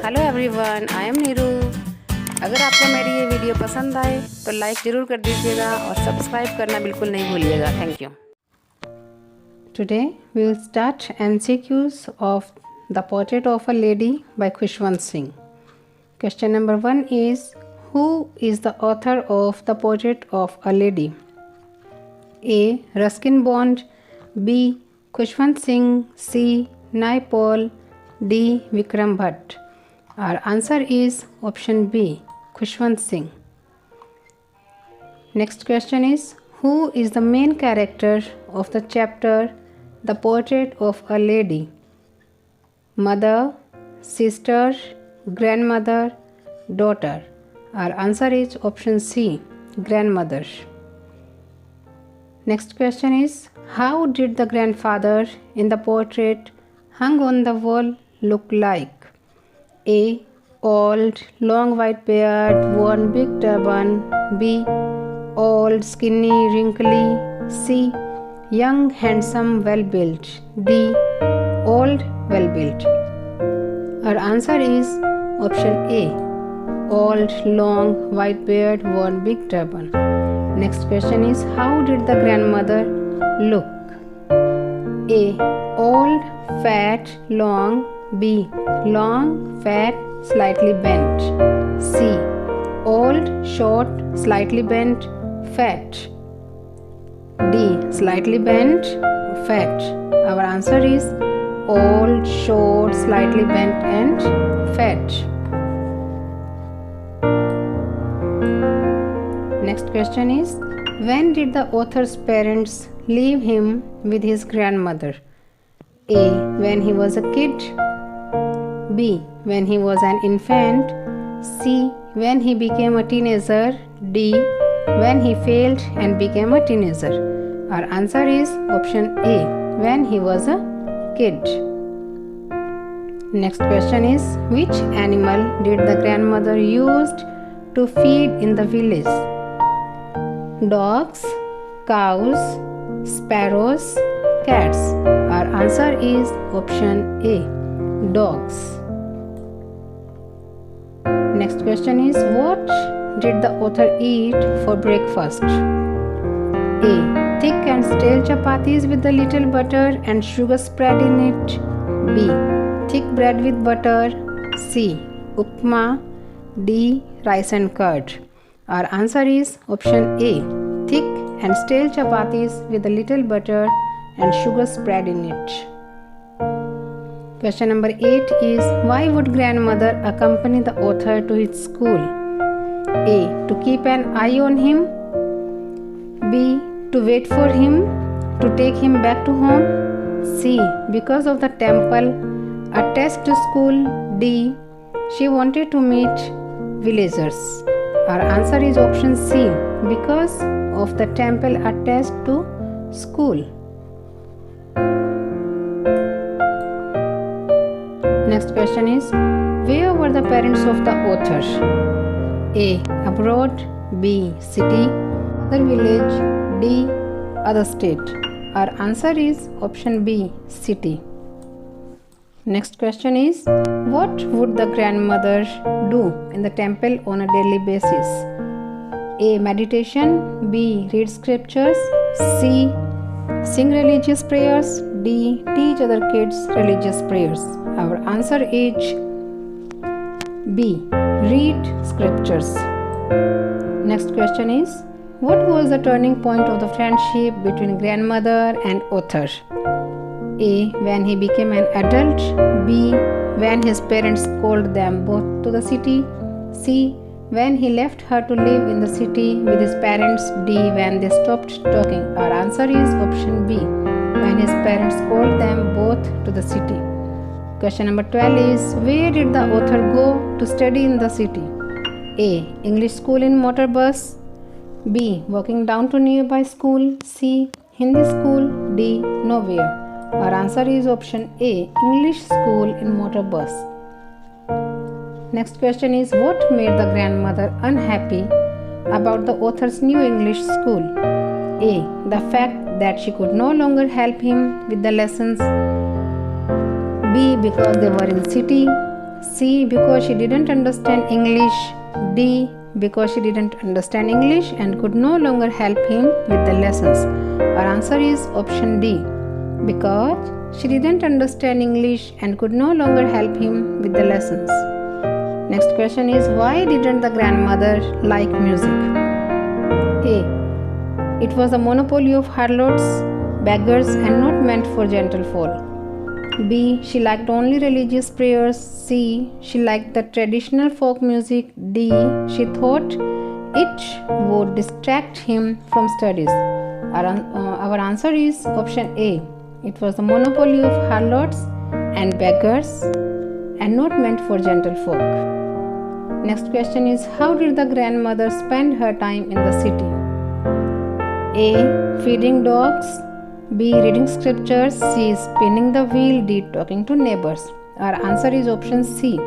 Hello everyone, I am Neeru. अगर आपको मेरी ये वीडियो पसंद आए तो लाइक ज़रूर कर दीजिएगा और सब्सक्राइब करना बिल्कुल नहीं भूलिएगा। Thank you. Today we will start MCQs of the portrait of a lady by Khushwant Singh. Question number 1 is who is the author of the portrait of a lady? A. Ruskin Bond, B. Khushwant Singh, C. Naipaul, D. Vikram Bhatt. Our answer is option B, Khushwant Singh. Next question is who is the main character of the chapter The Portrait of a Lady? Mother, sister, grandmother, daughter. Our answer is option C, grandmother. Next question is how did the grandfather in the portrait hung on the wall look like? A. Old, long white beard, worn big turban. B. Old, skinny, wrinkly. C. Young, handsome, well-built. D. Old, well-built. Our answer is option A. Old, long, white beard, worn big turban. Next question is how did the grandmother look? A. Old, fat, long. B. Long, fat, slightly bent. C. Old, short, slightly bent, fat. D. Slightly bent, fat. Our answer is old, short, slightly bent and fat. Next question is when did the author's parents leave him with his grandmother? A. When he was a kid. B. When he was an infant. C. When he became a teenager. D. When he failed and became a teenager. Our answer is option A. When he was a kid. Next question is which animal did the grandmother used to feed in the village? Dogs, cows, sparrows, cats. Our answer is option A. Dogs. Next question is what did the author eat for breakfast? A. Thick and stale chapatis with a little butter and sugar spread in it. B. Thick bread with butter. C. Upma. D. Rice and curd. Our answer is option A. Thick and stale chapatis with a little butter and sugar spread in it. Question number 8 is why would grandmother accompany the author to his school? A. To keep an eye on him. B. To wait for him. To take him back to home. C. Because of the temple attached to school. D. She wanted to meet villagers. Our answer is option C. Because of the temple attached to school. Next question is where were the parents of the author? A. Abroad. B. City. Other village. D. Other state. Our answer is option B. City. Next question is what would the grandmother do in the temple on a daily basis? A. Meditation. B. Read scriptures. C. Sing religious prayers. D. Teach other kids religious prayers. Our answer is B. Read scriptures. Next question is what was the turning point of the friendship between grandmother and author? A. When he became an adult. B. When his parents called them both to the city. C. When he left her to live in the city with his parents. D. When they stopped talking. Our answer is option B. When his parents called them both to the city. Question number 12 is where did the author go to study in the city? A. English school in motor bus. B. Walking down to nearby school. C. Hindi school. D. Nowhere. Our answer is option A. English school in motor bus. Next question is what made the grandmother unhappy about the author's new English school? A. The fact that she could no longer help him with the lessons. B. Because they were in city. C. Because she didn't understand English. D. Because she didn't understand English and could no longer help him with the lessons. Our answer is option D. Because she didn't understand English and could no longer help him with the lessons. Next question is, why didn't the grandmother like music? A. It was a monopoly of harlots, beggars, and not meant for gentle folk. B. She liked only religious prayers. C. She liked the traditional folk music. D. She thought it would distract him from studies. Our answer is option A. It was a monopoly of harlots and beggars and not meant for gentle folk. Next question is, how did the grandmother spend her time in the city? A. Feeding dogs. B. Reading scriptures. C. Spinning the wheel. D. Talking to neighbors. Our answer is option C.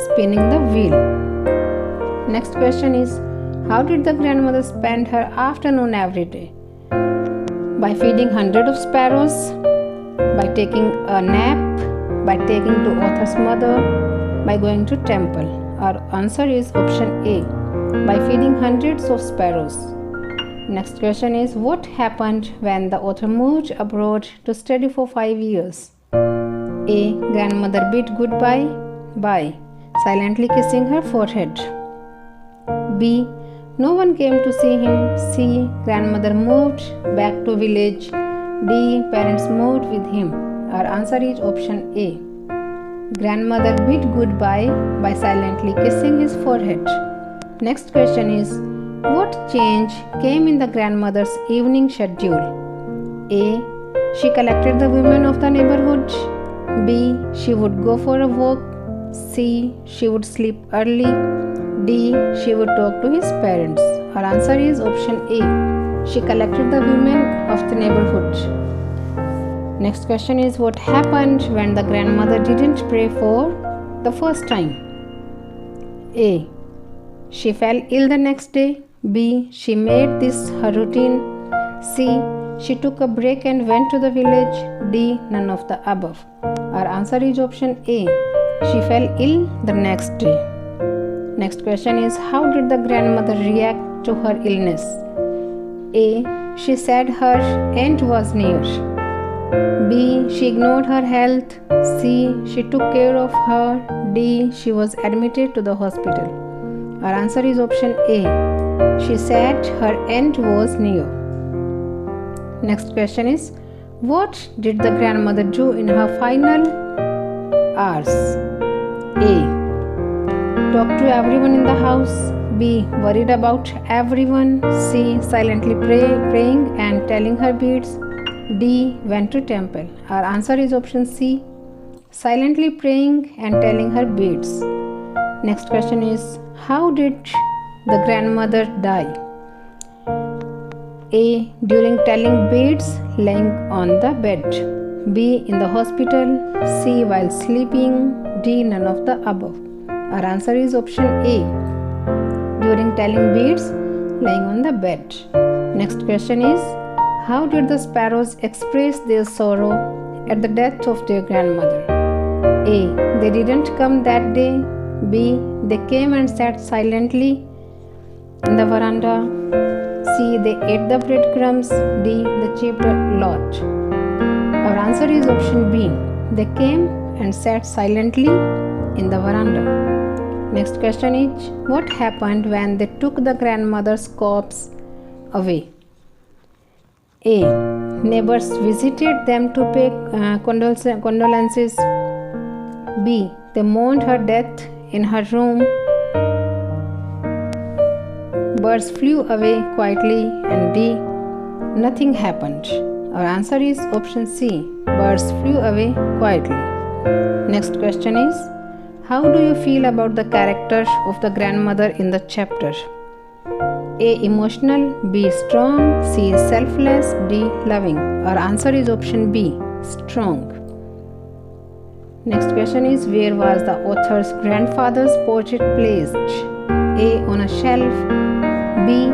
Spinning the wheel. Next question is, how did the grandmother spend her afternoon every day? By feeding hundreds of sparrows, by taking a nap, by taking to author's mother, by going to temple. Our answer is option A. By feeding hundreds of sparrows. Next question is, what happened when the author moved abroad to study for 5 years? A. Grandmother bid goodbye by silently kissing her forehead. B. No one came to see him. C. Grandmother moved back to village. D. Parents moved with him. Our answer is option A. Grandmother bid goodbye by silently kissing his forehead. Next question is, what change came in the grandmother's evening schedule? A. She collected the women of the neighborhood. B. She would go for a walk. C. She would sleep early. D. She would talk to his parents. Our answer is option A. She collected the women of the neighborhood. Next question is, what happened when the grandmother didn't pray for the first time? A. She fell ill the next day. B. She made this her routine. C. She took a break and went to the village. D. None of the above. Our answer is option A. She fell ill the next day. Next question is, how did the grandmother react to her illness? A. She said her end was near. B. She ignored her health. C. She took care of her. D. She was admitted to the hospital. Our answer is option A. She said her end was near. Next question is, what did the grandmother do in her final hours? A. Talk to everyone in the house. B. Worried about everyone. C. Silently praying and telling her beads. D. Went to temple. Our answer is option C. Silently praying and telling her beads. Next question is, how did the grandmother die? A. During telling beads, lying on the bed. B. In the hospital. C. While sleeping. D. None of the above. Our answer is option A. During telling beads, lying on the bed. Next question is, how did the sparrows express their sorrow at the death of their grandmother? A. They didn't come that day. B. They came and sat silently in the veranda. C. They ate the breadcrumbs. D. They chipped a lot. Our answer is option B. They came and sat silently in the veranda. Next question is, what happened when they took the grandmother's corpse away? A. Neighbors visited them to pay condolences. B. They mourned her death in her room. Birds flew away quietly. And D. Nothing happened. Our answer is option C. Birds flew away quietly. Next question is, how do you feel about the character of the grandmother in the chapter? A. Emotional. B. Strong. C. Selfless. D. Loving. Our answer is option B. Strong. Next question is, where was the author's grandfather's portrait placed? A. On a shelf. B.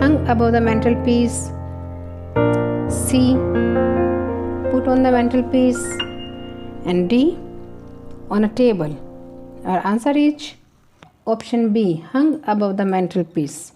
Hung above the mantelpiece. C. Put on the mantelpiece. And D. On a table. Our answer is option B, hung above the mantelpiece.